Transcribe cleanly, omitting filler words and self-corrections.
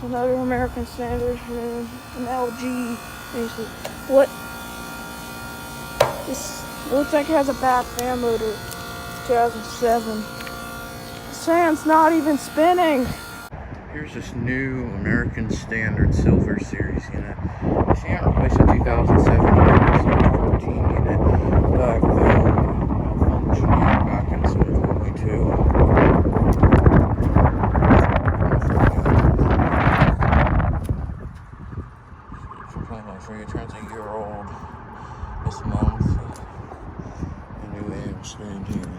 Another American Standard, and an LG. Basically, what? This looks like it has a bad fan motor. 2007. This fan's not even spinning. Here's this new American Standard Silver Series unit. This unit replaced a 2007 unit, so 14 unit back then, malfunctioning back in 2022. For you, turns a year old this month. A new AmStan here.